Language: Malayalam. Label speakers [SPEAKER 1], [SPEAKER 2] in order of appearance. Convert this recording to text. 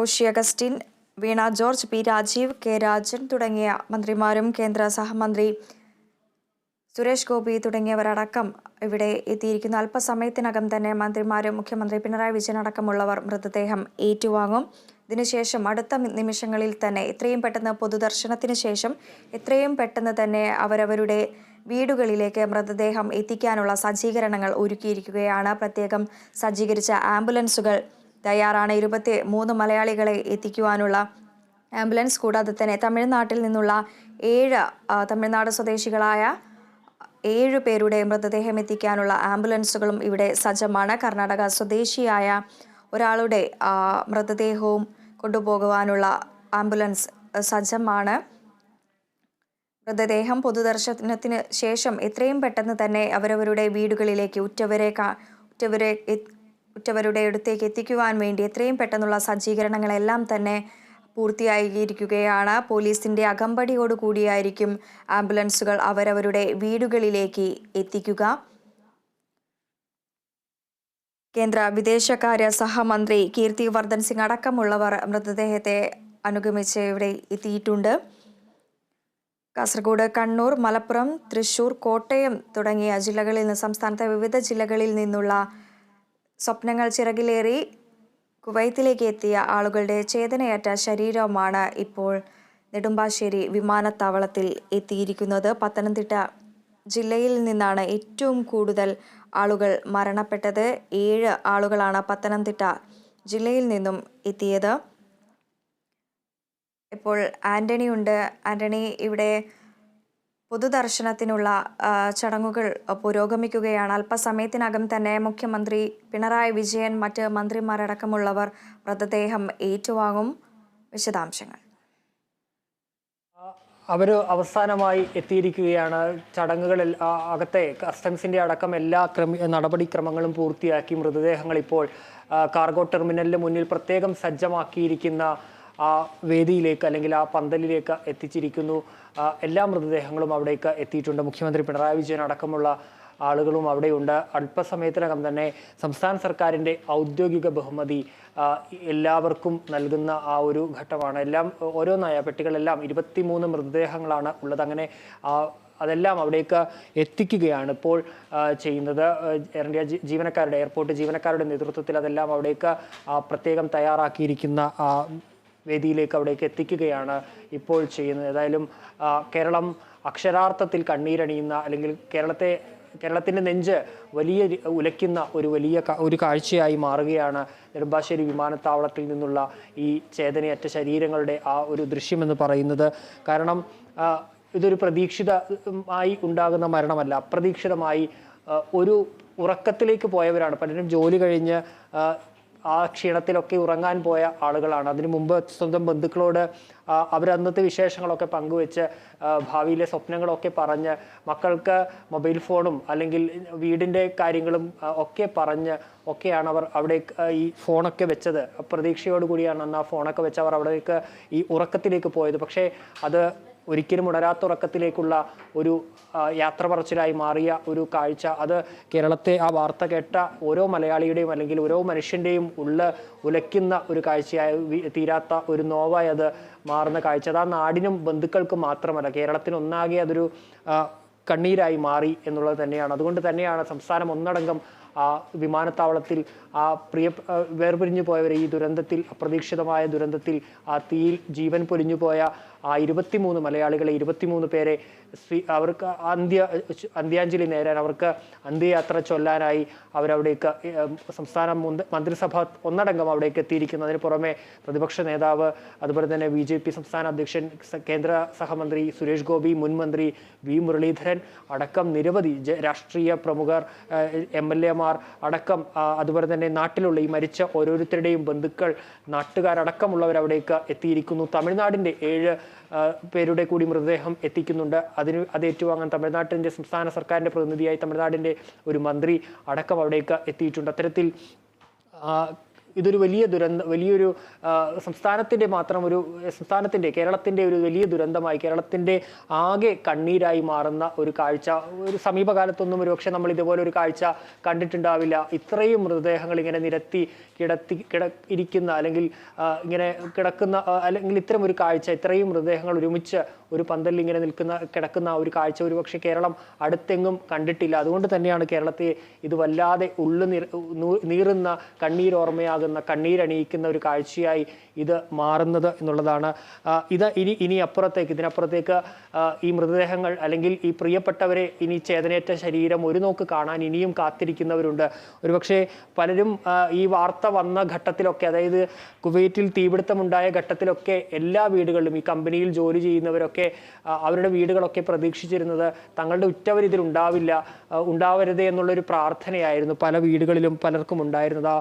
[SPEAKER 1] Roshy Augustine, Veena George, P Rajeev, K Rajan തുടങ്ങിയ മന്ത്രിമാരും കേന്ദ്ര സഹമന്ത്രി സുരേഷ് ഗോപി തുടങ്ങിയവരടക്കം ഇവിടെ എത്തിയിരിക്കുന്നു. അല്പസമയത്തിനകം തന്നെ മന്ത്രിമാരും മുഖ്യമന്ത്രി പിണറായി വിജയൻ അടക്കമുള്ളവർ മൃതദേഹം ഏറ്റുവാങ്ങും. ഇതിനുശേഷം അടുത്ത നിമിഷങ്ങളിൽ തന്നെ എത്രയും പെട്ടെന്ന് പൊതുദർശനത്തിന് ശേഷം എത്രയും പെട്ടെന്ന് തന്നെ അവരവരുടെ വീടുകളിലേക്ക് മൃതദേഹം എത്തിക്കാനുള്ള സജ്ജീകരണങ്ങൾ ഒരുക്കിയിരിക്കുകയാണ്. പ്രത്യേകം സജ്ജീകരിച്ച ആംബുലൻസുകൾ തയ്യാറാണ്. 23 മലയാളികളെ എത്തിക്കുവാനുള്ള ആംബുലൻസ്, കൂടാതെ തന്നെ തമിഴ്നാട്ടിൽ നിന്നുള്ള തമിഴ്നാട് സ്വദേശികളായ 7 പേരുടെ മൃതദേഹം എത്തിക്കാനുള്ള ആംബുലൻസുകളും ഇവിടെ സജ്ജമാണ്. കർണാടക സ്വദേശിയായ ഒരാളുടെ മൃതദേഹവും കൊണ്ടുപോകുവാനുള്ള ആംബുലൻസ് സജ്ജമാണ്. മൃതദേഹം പൊതുദർശനത്തിന് ശേഷം എത്രയും പെട്ടെന്ന് തന്നെ അവരവരുടെ വീടുകളിലേക്ക് ഉറ്റവരുടെ അടുത്തേക്ക് എത്തിക്കുവാൻ വേണ്ടി എത്രയും പെട്ടെന്നുള്ള സജ്ജീകരണങ്ങളെല്ലാം തന്നെ പൂർത്തിയായിരിക്കുകയാണ്. പോലീസിന്റെ അകമ്പടിയോടുകൂടിയായിരിക്കും ആംബുലൻസുകൾ അവരവരുടെ വീടുകളിലേക്ക് എത്തിക്കുക. കേന്ദ്ര വിദേശകാര്യ സഹമന്ത്രി കീർത്തി വർദ്ധൻ സിംഗ് അടക്കമുള്ളവർ മൃതദേഹത്തെ അനുഗമിച്ച് ഇവിടെ എത്തിയിട്ടുണ്ട്. കാസർഗോഡ്, കണ്ണൂർ, മലപ്പുറം, തൃശൂർ, കോട്ടയം തുടങ്ങിയ ജില്ലകളിൽ നിന്ന്, സംസ്ഥാനത്തെ വിവിധ ജില്ലകളിൽ നിന്നുള്ള സ്വപ്നങ്ങൾ ചിറകിലേറി കുവൈത്തിലേക്ക് എത്തിയ ആളുകളുടെ ചേതനയറ്റ ശരീരമാണ് ഇപ്പോൾ നെടുമ്പാശ്ശേരി വിമാനത്താവളത്തിൽ എത്തിയിരിക്കുന്നത്. പത്തനംതിട്ട ജില്ലയിൽ നിന്നാണ് ഏറ്റവും കൂടുതൽ ആളുകൾ മരണപ്പെട്ടത്. 7 ആളുകളാണ് പത്തനംതിട്ട ജില്ലയിൽ നിന്നും എത്തിയത്. ഇപ്പോൾ ആന്റണി ഉണ്ട്. ആന്റണി, ഇവിടെ പൊതുദർശനത്തിനുള്ള ചടങ്ങുകൾ പുരോഗമിക്കുകയാണ്. അല്പസമയത്തിനകം തന്നെ മുഖ്യമന്ത്രി പിണറായി വിജയൻ, മറ്റ് മന്ത്രിമാരടക്കമുള്ളവർ മൃതദേഹം ഏറ്റുവാങ്ങും. വിശദാംശങ്ങൾ.
[SPEAKER 2] അവർ അവസാനമായി എത്തിയിരിക്കുകയാണ്. ചടങ്ങുകളിൽ അകത്തെ കസ്റ്റംസിന്റെ അടക്കം എല്ലാ നടപടിക്രമങ്ങളും പൂർത്തിയാക്കി മൃതദേഹങ്ങൾ ഇപ്പോൾ കാർഗോ ടെർമിനലിന് മുന്നിൽ പ്രത്യേകം സജ്ജമാക്കിയിരിക്കുന്ന ആ വേദിയിലേക്ക് അല്ലെങ്കിൽ ആ പന്തലിലേക്ക് എത്തിച്ചിരിക്കുന്നു. എല്ലാ മൃതദേഹങ്ങളും അവിടേക്ക് എത്തിയിട്ടുണ്ട്. മുഖ്യമന്ത്രി പിണറായി വിജയൻ അടക്കമുള്ള ആളുകളും അവിടെയുണ്ട്. അല്പസമയത്തിനകം തന്നെ സംസ്ഥാന സർക്കാരിൻ്റെ ഔദ്യോഗിക ബഹുമതി എല്ലാവർക്കും നൽകുന്ന ആ ഒരു ഘട്ടമാണ്. എല്ലാം ഓരോന്നായ പെട്ടികളെല്ലാം 23 മൃതദേഹങ്ങളാണ് ഉള്ളത്. അങ്ങനെ അതെല്ലാം അവിടേക്ക് എത്തിക്കുകയാണ് ഇപ്പോൾ ചെയ്യുന്നത്. എയർ ഇന്ത്യ ജീവനക്കാരുടെ, എയർപോർട്ട് ജീവനക്കാരുടെ നേതൃത്വത്തിൽ അതെല്ലാം അവിടേക്ക് പ്രത്യേകം തയ്യാറാക്കിയിരിക്കുന്ന വേദിയിലേക്ക് അവിടേക്ക് എത്തിക്കുകയാണ് ഇപ്പോൾ ചെയ്യുന്നത്. ഏതായാലും കേരളം അക്ഷരാർത്ഥത്തിൽ കണ്ണീരണിയുന്ന, അല്ലെങ്കിൽ കേരളത്തിൻ്റെ നെഞ്ച് ഉലയ്ക്കുന്ന ഒരു കാഴ്ചയായി മാറുകയാണ് നെടുമ്പാശ്ശേരി വിമാനത്താവളത്തിൽ നിന്നുള്ള ഈ ചേതനയറ്റ ശരീരങ്ങളുടെ ആ ഒരു ദൃശ്യമെന്ന് പറയുന്നത്. കാരണം ഇതൊരു പ്രതീക്ഷിതമായി ഉണ്ടാകുന്ന മരണമല്ല. അപ്രതീക്ഷിതമായി ഒരു ഉറക്കത്തിലേക്ക് പോയവരാണ്. പലരും ജോലി കഴിഞ്ഞ് ആ ക്ഷീണത്തിലൊക്കെ ഉറങ്ങാൻ പോയ ആളുകളാണ്. അതിനു മുമ്പ് സ്വന്തം ബന്ധുക്കളോട് അവരന്നത്തെ വിശേഷങ്ങളൊക്കെ പങ്കുവെച്ച് ഭാവിയിലെ സ്വപ്നങ്ങളൊക്കെ പറഞ്ഞ് മക്കൾക്ക് മൊബൈൽ ഫോണും അല്ലെങ്കിൽ വീടിൻ്റെ കാര്യങ്ങളും ഒക്കെ പറഞ്ഞ് ഒക്കെയാണ് അവർ അവിടെ ഈ ഫോണൊക്കെ വെച്ചത്. പ്രതീക്ഷയോടുകൂടിയാണ് അന്ന് ആ ഫോണൊക്കെ വെച്ച് അവർ അവിടേക്ക് ഈ ഉറക്കത്തിലേക്ക് പോയത്. പക്ഷേ അത് ഒരിക്കലും ഉണരാത്ത ഉറക്കത്തിലേക്കുള്ള ഒരു യാത്ര പറച്ചിലായി മാറിയ ഒരു കാഴ്ച, അത് കേരളത്തെ ആ വാർത്ത കേട്ട ഓരോ മലയാളിയുടെയും അല്ലെങ്കിൽ ഓരോ മനുഷ്യൻ്റെയും ഉലയ്ക്കുന്ന ഒരു കാഴ്ചയായി, തീരാത്ത ഒരു നോവായി അത് മാറുന്ന കാഴ്ച. അത് ആ നാടിനും ബന്ധുക്കൾക്കും മാത്രമല്ല, കേരളത്തിനൊന്നാകെ അതൊരു കണ്ണീരായി മാറി എന്നുള്ളത് തന്നെയാണ്. അതുകൊണ്ട് തന്നെയാണ് സംസ്ഥാനം ഒന്നടങ്കം ആ വിമാനത്താവളത്തിൽ ആ വേർപിരിഞ്ഞു പോയവരെ ഈ ദുരന്തത്തിൽ, അപ്രതീക്ഷിതമായ ദുരന്തത്തിൽ ആ തീയിൽ ജീവൻ പൊലിഞ്ഞു പോയ ആ 23 മലയാളികളെ, 23 പേരെ അവർക്ക് അന്ത്യാഞ്ജലി നേരാൻ, അവർക്ക് അന്ത്യയാത്ര ചൊല്ലാനായി അവരവിടേക്ക് സംസ്ഥാന മന്ത്രിസഭ ഒന്നടങ്കം അവിടേക്ക് എത്തിയിരിക്കുന്നു. അതിന് പുറമെ പ്രതിപക്ഷ നേതാവ്, അതുപോലെ തന്നെ BJP സംസ്ഥാന അധ്യക്ഷൻ, കേന്ദ്ര സഹമന്ത്രി സുരേഷ് ഗോപി, മുൻ മന്ത്രി വി മുരളീധരൻ അടക്കം നിരവധി രാഷ്ട്രീയ പ്രമുഖർ, MLA-മാർ അടക്കം, അതുപോലെ തന്നെ നാട്ടിലുള്ള ഈ മരിച്ച ഓരോരുത്തരുടെയും ബന്ധുക്കൾ, നാട്ടുകാരടക്കമുള്ളവർ അവിടേക്ക് എത്തിയിരിക്കുന്നു. തമിഴ്നാടിൻ്റെ 7 പേരുടെ കൂടി മൃതദേഹം എത്തിക്കുന്നുണ്ട്. അത് ഏറ്റുവാങ്ങാൻ തമിഴ്നാട്ടിൻ്റെ സംസ്ഥാന സർക്കാരിൻ്റെ പ്രതിനിധിയായി തമിഴ്നാടിൻ്റെ ഒരു മന്ത്രി അടക്കം അവിടേക്ക് എത്തിയിട്ടുണ്ട്. അത്തരത്തിൽ ഇതൊരു വലിയൊരു കേരളത്തിൻ്റെ ഒരു വലിയ ദുരന്തമായി, കേരളത്തിൻ്റെ ആകെ കണ്ണീരായി മാറുന്ന ഒരു കാഴ്ച ഒരു സമീപകാലത്തൊന്നും ഒരുപക്ഷെ നമ്മൾ ഇതുപോലെ ഒരു കാഴ്ച കണ്ടിട്ടുണ്ടാവില്ല. ഇത്രയും മൃതദേഹങ്ങൾ ഇങ്ങനെ നിരത്തി ഇരിക്കുന്ന അല്ലെങ്കിൽ ഇങ്ങനെ കിടക്കുന്ന അല്ലെങ്കിൽ ഇത്തരം ഒരു കാഴ്ച, ഇത്രയും മൃതദേഹങ്ങൾ ഒരുമിച്ച് ഒരു പന്തലിൽ ഇങ്ങനെ കിടക്കുന്ന ഒരു കാഴ്ച ഒരുപക്ഷെ കേരളം അടുത്തെങ്ങും കണ്ടിട്ടില്ല. അതുകൊണ്ട് തന്നെയാണ് കേരളത്തെ ഇത് വല്ലാതെ നീറുന്ന കണ്ണീരോർമ്മയാകുന്ന, കണ്ണീരണിയിക്കുന്ന ഒരു കാഴ്ചയായി ഇത് മാറുന്നത് എന്നുള്ളതാണ്. ഇതിനപ്പുറത്തേക്ക് ഈ മൃതദേഹങ്ങൾ അല്ലെങ്കിൽ ഈ പ്രിയപ്പെട്ടവരെ ഇനി ചേതനേറ്റ ശരീരം ഒരു നോക്ക് കാണാൻ ഇനിയും കാത്തിരിക്കുന്നവരുണ്ട്. ഒരുപക്ഷെ പലരും ഈ വാർത്ത വന്ന ഘട്ടത്തിലൊക്കെ, അതായത് കുവൈറ്റിൽ തീപിടുത്തമുണ്ടായ ഘട്ടത്തിലൊക്കെ എല്ലാ വീടുകളിലും ഈ കമ്പനിയിൽ ജോലി ചെയ്യുന്നവരൊക്കെ അവരുടെ വീടുകളൊക്കെ പ്രതീക്ഷിച്ചിരുന്നത് തങ്ങളുടെ ഉറ്റവർ ഇതിലുണ്ടാവില്ല, ഉണ്ടാവരുതേ എന്നുള്ളൊരു പ്രാർത്ഥനയായിരുന്നു പല വീടുകളിലും പലർക്കും ഉണ്ടായിരുന്നത്.